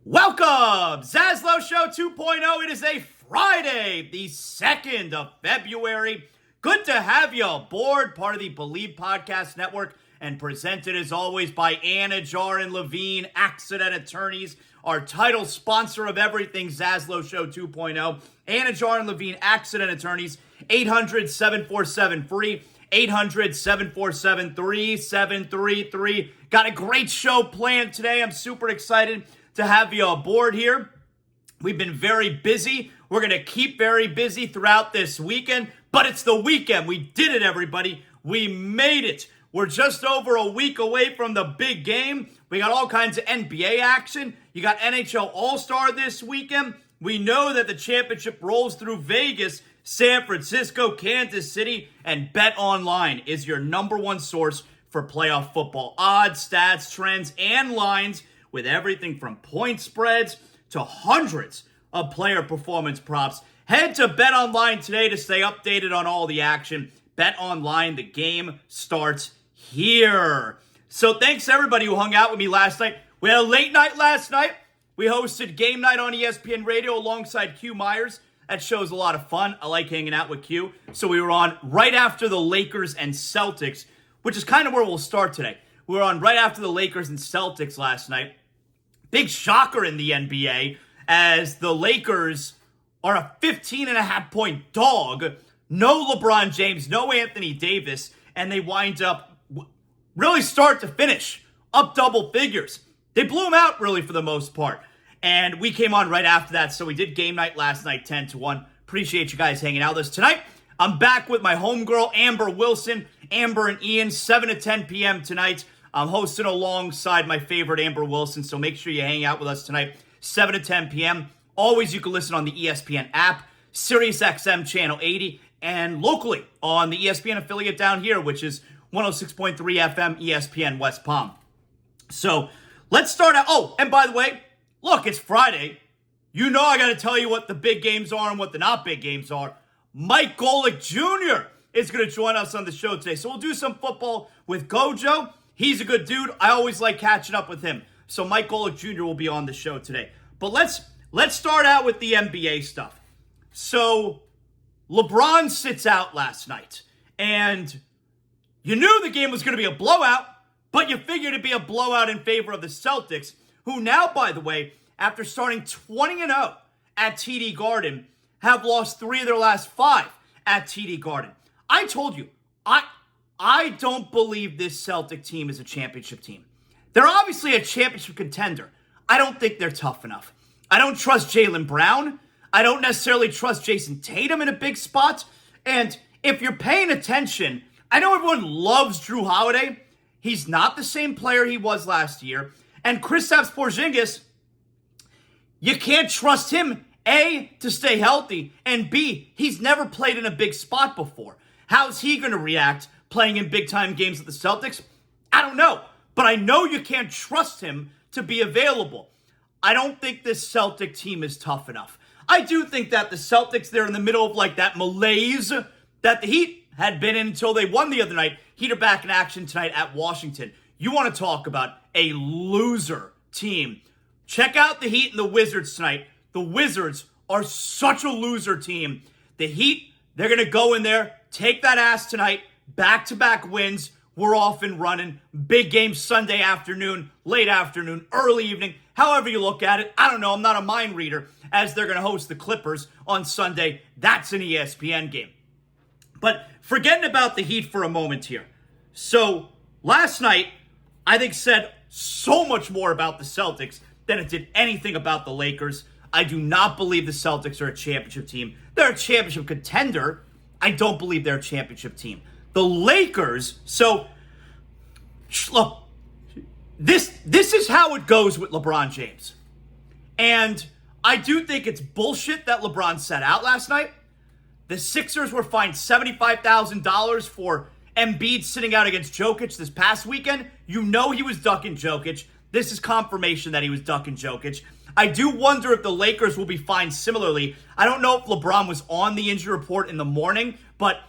Welcome! ZASLOW Show 2.0. It is a Friday, the 2nd of February. Good to have you aboard, part of the Believe Podcast Network, and presented as always by Anidjar and Levine, Accident Attorneys, our title sponsor of everything ZASLOW Show 2.0. Anidjar and Levine, Accident Attorneys, 800-747-FREE, 800-747-3733. Got a great show planned today. I'm super excited to have you aboard here. We've been very busy. We're going to keep very busy throughout this weekend, but it's the weekend. We did it, everybody. We made it. We're just over a week away from the big game. We got all kinds of NBA action. You got NHL All-Star this weekend. We know that the championship rolls through Vegas, San Francisco, Kansas City, and Bet Online is your number one source for playoff football odds, stats, trends, and lines, with everything from point spreads to hundreds of player performance props. Head to Bet Online today to stay updated on all the action. Bet Online, the game starts here. So thanks to everybody who hung out with me last night. We had a late night last night. We hosted Game Night on ESPN Radio alongside Q Myers. That show's a lot of fun. I like hanging out with Q. So we were on right after the Lakers and Celtics, which is kind of where we'll start today. We were on right after the Lakers and Celtics last night. Big shocker in the NBA as the Lakers are a 15.5-point dog. No LeBron James, no Anthony Davis, and they wind up really start to finish up double figures. They blew them out really for the most part. And we came on right after that, so we did Game Night last night 10-1. Appreciate you guys hanging out with us tonight. I'm back with my homegirl, Amber Wilson. Amber and Ian, 7 to 10 p.m. tonight. I'm hosting alongside my favorite Amber Wilson, so make sure you hang out with us tonight, 7 to 10 p.m. Always, you can listen on the ESPN app, SiriusXM Channel 80, and locally on the ESPN affiliate down here, which is 106.3 FM ESPN West Palm. So let's start out. Oh, and by the way, look, it's Friday. You know I got to tell you what the big games are and what the not big games are. Mike Golick Jr. is going to join us on the show today. So we'll do some football with Gojo. He's a good dude. I always like catching up with him. So Mike Golick Jr. will be on the show today. But let's start out with the NBA stuff. So LeBron sits out last night. And you knew the game was going to be a blowout, but you figured it'd be a blowout in favor of the Celtics, who now, by the way, after starting 20-0 at TD Garden, have lost 3 of their last 5 at TD Garden. I told you, I don't believe this Celtic team is a championship team. They're obviously a championship contender. I don't think they're tough enough. I don't trust Jaylen Brown. I don't necessarily trust Jason Tatum in a big spot. And if you're paying attention, I know everyone loves Drew Holiday. He's not the same player he was last year. And Kristaps Porzingis, you can't trust him, A, to stay healthy, and B, he's never played in a big spot before. How's he going to react playing in big-time games with the Celtics? I don't know. But I know you can't trust him to be available. I don't think this Celtic team is tough enough. I do think that the Celtics, they're in the middle of like that malaise that the Heat had been in until they won the other night. Heat are back in action tonight at Washington. You want to talk about a loser team. Check out the Heat and the Wizards tonight. The Wizards are such a loser team. The Heat, they're going to go in there, take that ass tonight. Back-to-back wins. We're off and running. Big game Sunday afternoon, late afternoon, early evening. However you look at it, I don't know. I'm not a mind reader, as they're going to host the Clippers on Sunday. That's an ESPN game. But forgetting about the Heat for a moment here. So last night, I think said so much more about the Celtics than it did anything about the Lakers. I do not believe the Celtics are a championship team. They're a championship contender. I don't believe they're a championship team. The Lakers, so, look, this is how it goes with LeBron James. And I do think it's bullshit that LeBron sat out last night. The Sixers were fined $75,000 for Embiid sitting out against Jokic this past weekend. You know he was ducking Jokic. This is confirmation that he was ducking Jokic. I do wonder if the Lakers will be fined similarly. I don't know if LeBron was on the injury report in the morning, but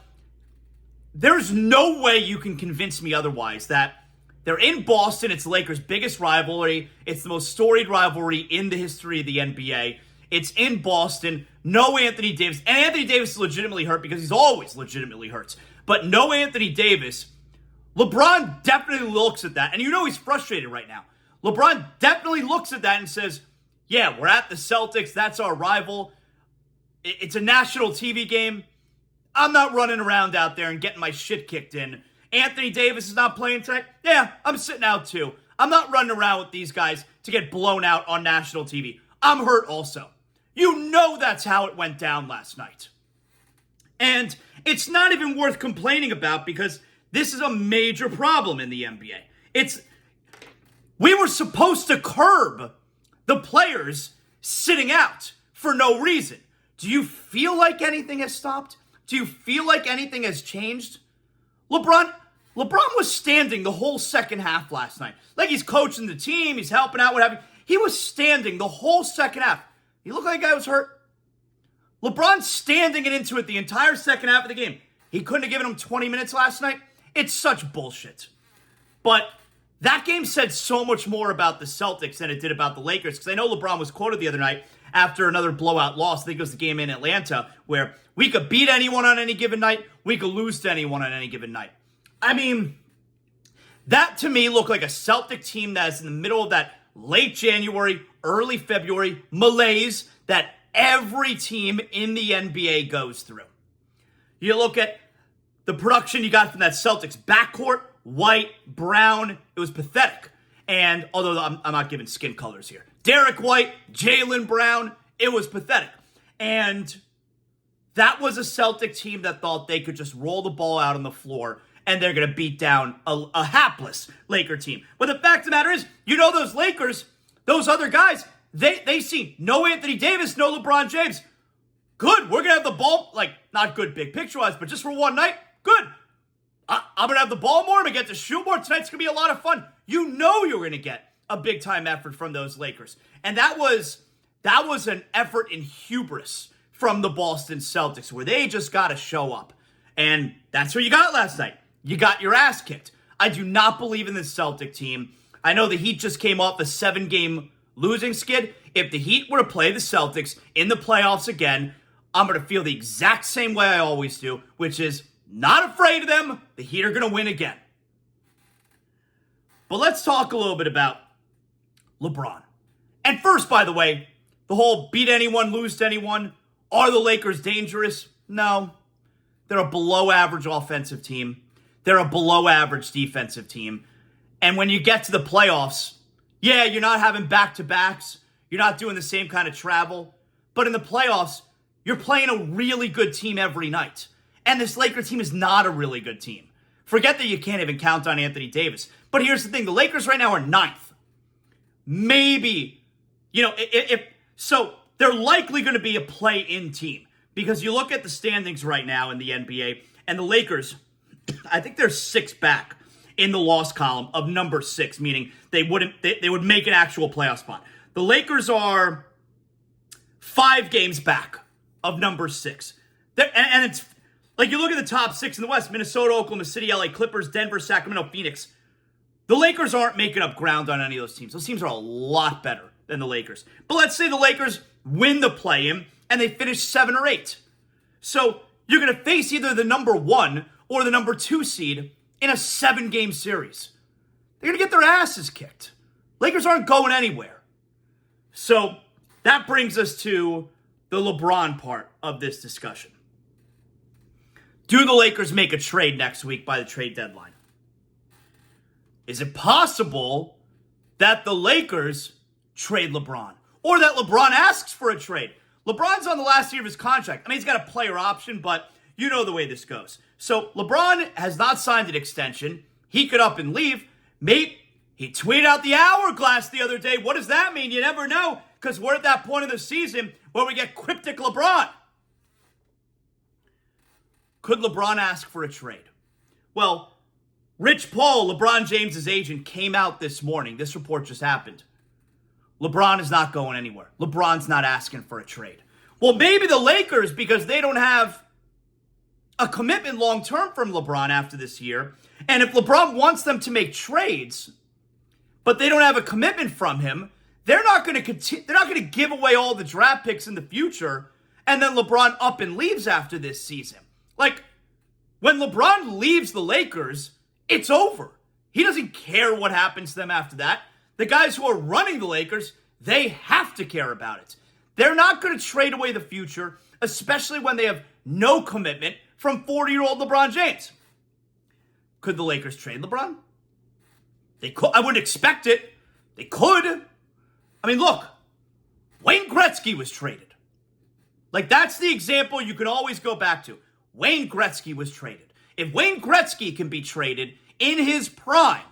there's no way you can convince me otherwise that They're in Boston. It's the Lakers' biggest rivalry. It's the most storied rivalry in the history of the NBA. It's in Boston. No Anthony Davis. And Anthony Davis is legitimately hurt because he's always legitimately hurt. But no Anthony Davis. LeBron definitely looks at that. And you know he's frustrated right now. LeBron definitely looks at that and says, yeah, we're at the Celtics. That's our rival. It's a national TV game. I'm not running around out there and getting my shit kicked in. Anthony Davis is not playing tonight. Yeah, I'm sitting out too. I'm not running around with these guys to get blown out on national TV. I'm hurt also. You know that's how it went down last night. And it's not even worth complaining about because this is a major problem in the NBA. We were supposed to curb the players sitting out for no reason. Do you feel like anything has stopped? Do you feel like anything has changed? LeBron was standing the whole second half last night. Like he's coaching the team, he's helping out, what have you. He was standing the whole second half. He looked like a guy who was hurt. LeBron's standing it into it the entire second half of the game. He couldn't have given him 20 minutes last night. It's such bullshit. But that game said so much more about the Celtics than it did about the Lakers. Because I know LeBron was quoted the other night after another blowout loss. I think it was the game in Atlanta where we could beat anyone on any given night. We could lose to anyone on any given night. I mean, that to me looked like a Celtic team that is in the middle of that late January, early February malaise that every team in the NBA goes through. You look at the production you got from that Celtics backcourt, White, Brown, it was pathetic. And although I'm not giving skin colors here, Derek White, Jaylen Brown, it was pathetic. And that was a Celtic team that thought they could just roll the ball out on the floor and they're going to beat down a hapless Laker team. But the fact of the matter is, you know those Lakers, those other guys, they see no Anthony Davis, no LeBron James. Good, we're going to have the ball, like, not good big picture-wise, but just for one night, good. I'm going to have the ball more, I'm going to get to shoot more. Tonight's going to be a lot of fun. You know you're going to get a big-time effort from those Lakers. And that was an effort in hubris from the Boston Celtics, where they just got to show up. And that's what you got last night. You got your ass kicked. I do not believe in this Celtic team. I know the Heat just came off a 7-game losing skid. If the Heat were to play the Celtics in the playoffs again, I'm going to feel the exact same way I always do, which is not afraid of them. The Heat are going to win again. But let's talk a little bit about LeBron. And first, by the way, the whole beat anyone, lose to anyone. Are the Lakers dangerous? No. They're a below-average offensive team. They're a below-average defensive team. And when you get to the playoffs, yeah, you're not having back-to-backs. You're not doing the same kind of travel. But in the playoffs, you're playing a really good team every night. And this Lakers team is not a really good team. Forget that you can't even count on Anthony Davis. But here's the thing. The Lakers right now are 9th. Maybe, so they're likely going to be a play-in team. Because you look at the standings right now in the NBA, and the Lakers, I think they're 6 back in the loss column of number 6, meaning they would make an actual playoff spot. The Lakers are 5 games back of number 6. And it's like you look at the top 6 in the West: Minnesota, Oklahoma City, LA Clippers, Denver, Sacramento, Phoenix. The Lakers aren't making up ground on any of those teams. Those teams are a lot better than the Lakers. But let's say the Lakers win the play-in and they finish 7 or 8. So you're going to face either the number 1 or the number 2 seed in a 7-game series. They're going to get their asses kicked. Lakers aren't going anywhere. So that brings us to the LeBron part of this discussion. Do the Lakers make a trade next week by the trade deadline? Is it possible that the Lakers trade LeBron? Or that LeBron asks for a trade? LeBron's on the last year of his contract. I mean, he's got a player option, but you know the way this goes. So LeBron has not signed an extension. He could up and leave. Mate, he tweeted out the hourglass the other day. What does that mean? You never know, because we're at that point of the season where we get cryptic LeBron. Could LeBron ask for a trade? Well, Rich Paul, LeBron James' agent, came out this morning. This report just happened. LeBron is not going anywhere. LeBron's not asking for a trade. Well, maybe the Lakers, because they don't have a commitment long-term from LeBron after this year. And if LeBron wants them to make trades, but they don't have a commitment from him, they're not going to give away all the draft picks in the future, and then LeBron up and leaves after this season. Like, when LeBron leaves the Lakers, it's over. He doesn't care what happens to them after that. The guys who are running the Lakers, they have to care about it. They're not going to trade away the future, especially when they have no commitment from 40-year-old LeBron James. Could the Lakers trade LeBron? They could. I wouldn't expect it. They could. I mean, look, Wayne Gretzky was traded. Like, that's the example you can always go back to. Wayne Gretzky was traded. If Wayne Gretzky can be traded in his prime,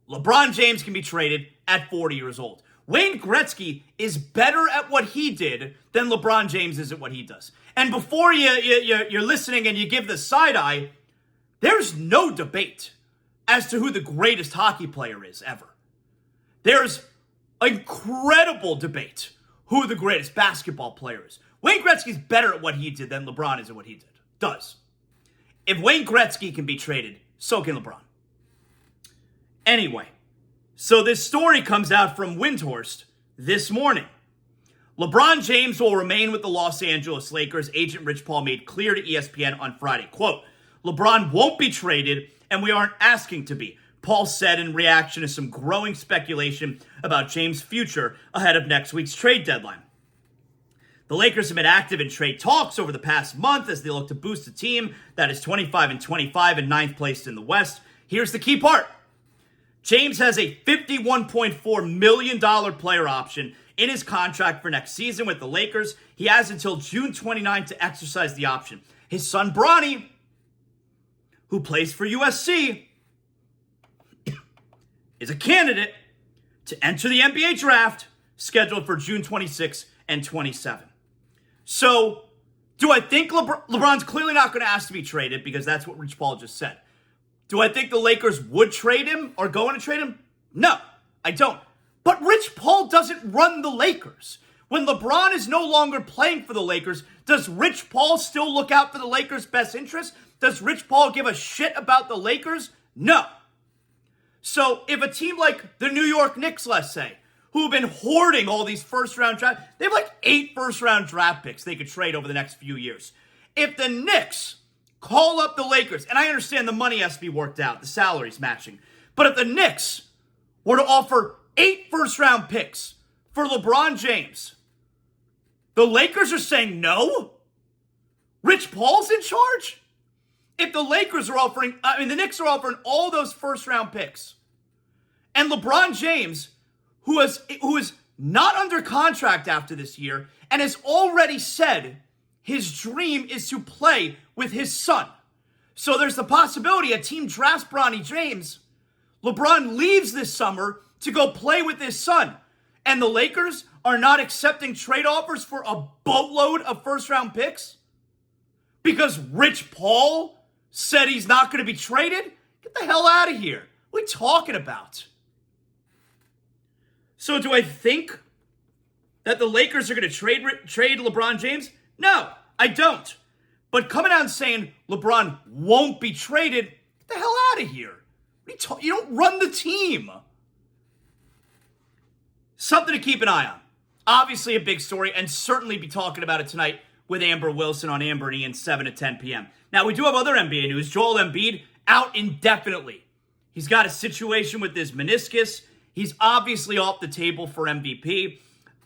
LeBron James can be traded at 40 years old. Wayne Gretzky is better at what he did than LeBron James is at what he does. And before you're listening and you give the side eye, there's no debate as to who the greatest hockey player is ever. There's incredible debate who the greatest basketball player is. Wayne Gretzky's better at what he did than LeBron is at what he does. If Wayne Gretzky can be traded, so can LeBron. Anyway, so this story comes out from Windhorst this morning. LeBron James will remain with the Los Angeles Lakers, agent Rich Paul made clear to ESPN on Friday. Quote, LeBron won't be traded, and we aren't asking to be, Paul said in reaction to some growing speculation about James' future ahead of next week's trade deadline. The Lakers have been active in trade talks over the past month as they look to boost a team that is 25-25 and ninth placed in the West. Here's the key part. James has a $51.4 million player option in his contract for next season with the Lakers. He has until June 29 to exercise the option. His son, Bronny, who plays for USC, is a candidate to enter the NBA draft scheduled for June 26 and 27. So, do I think LeBron's clearly not going to ask to be traded because that's what Rich Paul just said. Do I think the Lakers would trade him or go in to trade him? No, I don't. But Rich Paul doesn't run the Lakers. When LeBron is no longer playing for the Lakers, does Rich Paul still look out for the Lakers' best interest? Does Rich Paul give a shit about the Lakers? No. So if a team like the New York Knicks, let's say, who've been hoarding all these first-round draft, they have like 8 first-round draft picks they could trade over the next few years. If the Knicks call up the Lakers, and I understand the money has to be worked out, the salaries matching, but if the Knicks were to offer 8 first-round picks for LeBron James, the Lakers are saying no? Rich Paul's in charge? If the Lakers are offering, the Knicks are offering all those first-round picks, and LeBron James, who is not under contract after this year, and has already said his dream is to play with his son. So there's the possibility a team drafts Bronny James, LeBron leaves this summer to go play with his son, and the Lakers are not accepting trade offers for a boatload of first-round picks because Rich Paul said he's not going to be traded? Get the hell out of here. What are we talking about? So do I think that the Lakers are going to trade LeBron James? No, I don't. But coming out and saying LeBron won't be traded, get the hell out of here. You don't run the team. Something to keep an eye on. Obviously a big story, and certainly be talking about it tonight with Amber Wilson on Amber and Ian, 7 to 10 p.m. Now, we do have other NBA news. Joel Embiid out indefinitely. He's got a situation with his meniscus. He's obviously off the table for MVP.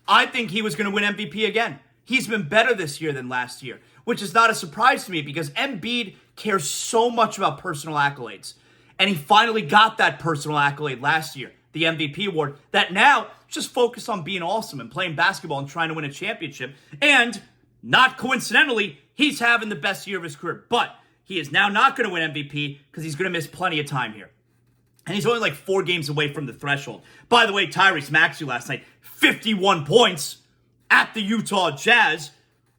I think he was going to win MVP again. He's been better this year than last year, which is not a surprise to me because Embiid cares so much about personal accolades. And he finally got that personal accolade last year, the MVP award, that now just focus on being awesome and playing basketball and trying to win a championship. And not coincidentally, he's having the best year of his career. But he is now not going to win MVP because he's going to miss plenty of time here. And he's only like 4 games away from the threshold. By the way, Tyrese Maxey last night, 51 points at the Utah Jazz,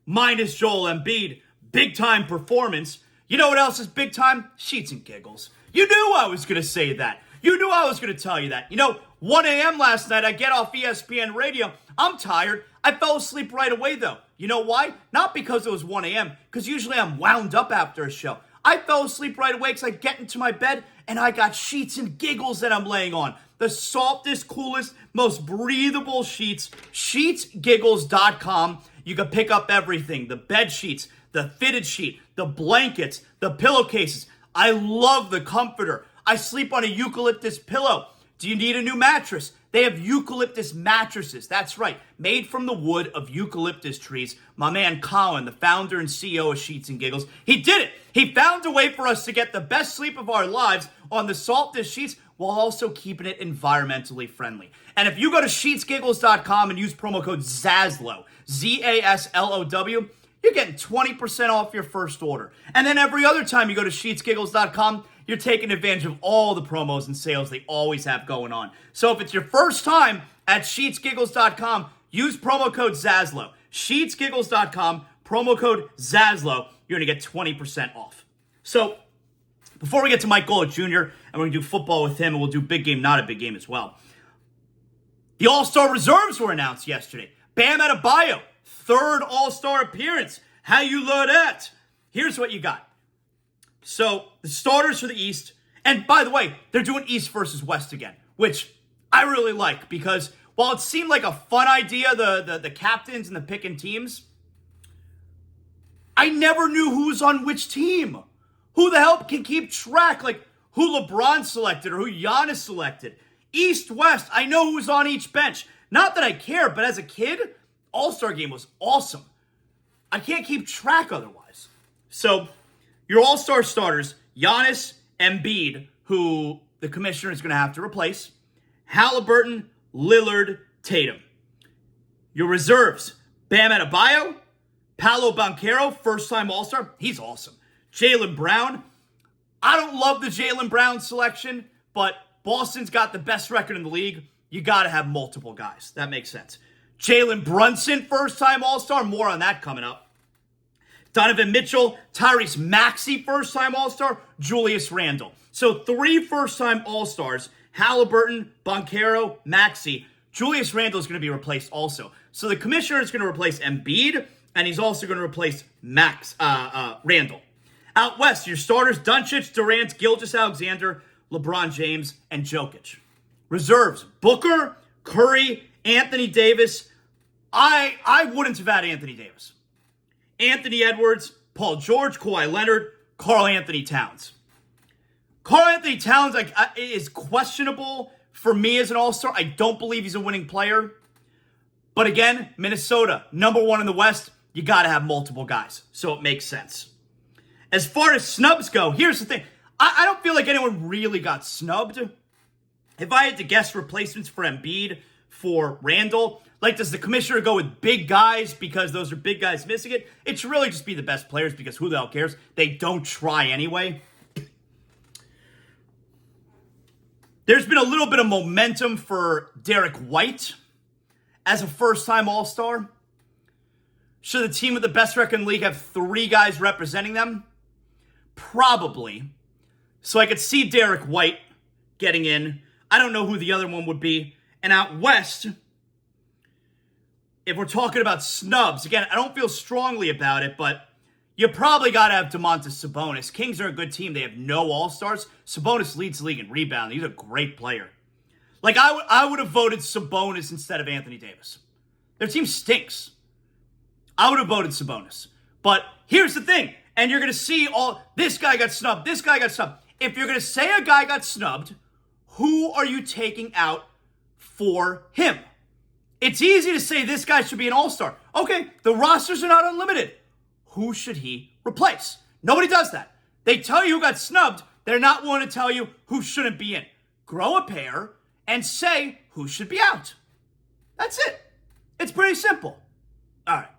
minus Joel Embiid. Big time performance. You know what else is big time? Sheets and giggles. You knew I was going to say that. You knew I was going to tell you that. 1 a.m. last night, I get off ESPN radio. I'm tired. I fell asleep right away, though. You know why? Not because it was 1 a.m., because usually I'm wound up after a show. I fell asleep right away because I get into my bed and I got sheets and giggles that I'm laying on. The softest, coolest, most breathable sheets. Sheetsgiggles.com. You can pick up everything. The bed sheets, the fitted sheet, the blankets, the pillowcases. I love the comforter. I sleep on a eucalyptus pillow. Do you need a new mattress? They have eucalyptus mattresses. That's right. Made from the wood of eucalyptus trees. My man Colin, the founder and CEO of Sheets and Giggles, he did it. He found a way for us to get the best sleep of our lives on the softest sheets while also keeping it environmentally friendly. And if you go to sheetsgiggles.com and use promo code ZASLOW, ZASLOW, you're getting 20% off your first order. And then every other time you go to sheetsgiggles.com, you're taking advantage of all the promos and sales they always have going on. So if it's your first time at sheetsgiggles.com, use promo code ZASLOW. Sheetsgiggles.com, promo code ZASLOW. You're going to get 20% off. So before we get to Mike Golick Jr., and we're going to do football with him, and we'll do big game, not a big game as well. The All-Star reserves were announced yesterday. Bam Adebayo, third All-Star appearance. How you love that? Here's what you got. So, the starters for the East, and by the way, they're doing East versus West again, which I really like because while it seemed like a fun idea, the captains and the picking teams, I never knew who was on which team. Who the hell can keep track, like who LeBron selected or who Giannis selected? East, West, I know who's on each bench. Not that I care, but as a kid, All-Star game was awesome. I can't keep track otherwise. So, your All-Star starters, Giannis, Embiid, who the commissioner is going to have to replace, Halliburton, Lillard, Tatum. Your reserves, Bam Adebayo, Paolo Banchero, first-time All-Star. He's awesome. Jaylen Brown. I don't love the Jaylen Brown selection, but Boston's got the best record in the league. You got to have multiple guys. That makes sense. Jalen Brunson, first-time All-Star. More on that coming up. Donovan Mitchell, Tyrese Maxey, first-time All-Star, Julius Randle. So 3 first-time All-Stars, Halliburton, Banchero, Maxey. Julius Randle is going to be replaced also. So the commissioner is going to replace Embiid, and he's also going to replace Randle. Out west, your starters, Doncic, Durant, Gilgeous-Alexander, LeBron James, and Jokic. Reserves, Booker, Curry, Anthony Davis. I wouldn't have had Anthony Davis. Anthony Edwards, Paul George, Kawhi Leonard, Karl Anthony Towns. Karl Anthony Towns is questionable for me as an All-Star. I don't believe he's a winning player. But again, Minnesota, number 1 in the West, you got to have multiple guys. So it makes sense. As far as snubs go, here's the thing. I don't feel like anyone really got snubbed. If I had to guess replacements for Embiid, for Randle, like, does the commissioner go with big guys because those are big guys missing it? It should really just be the best players because who the hell cares? They don't try anyway. There's been a little bit of momentum for Derek White as a first-time All-Star. Should the team with the best record in the league have 3 guys representing them? Probably. So I could see Derek White getting in. I don't know who the other one would be. And out west, if we're talking about snubs, again, I don't feel strongly about it, but you probably got to have Domantas Sabonis. Kings are a good team. They have no All-Stars. Sabonis leads the league in rebounding. He's a great player. Like, I would have voted Sabonis instead of Anthony Davis. Their team stinks. I would have voted Sabonis. But here's the thing, and you're going to see this guy got snubbed, this guy got snubbed. If you're going to say a guy got snubbed, who are you taking out for him? It's easy to say this guy should be an All-Star. Okay, the rosters are not unlimited. Who should he replace? Nobody does that. They tell you who got snubbed. They're not willing to tell you who shouldn't be in. Grow a pair and say who should be out. That's it. It's pretty simple. All right.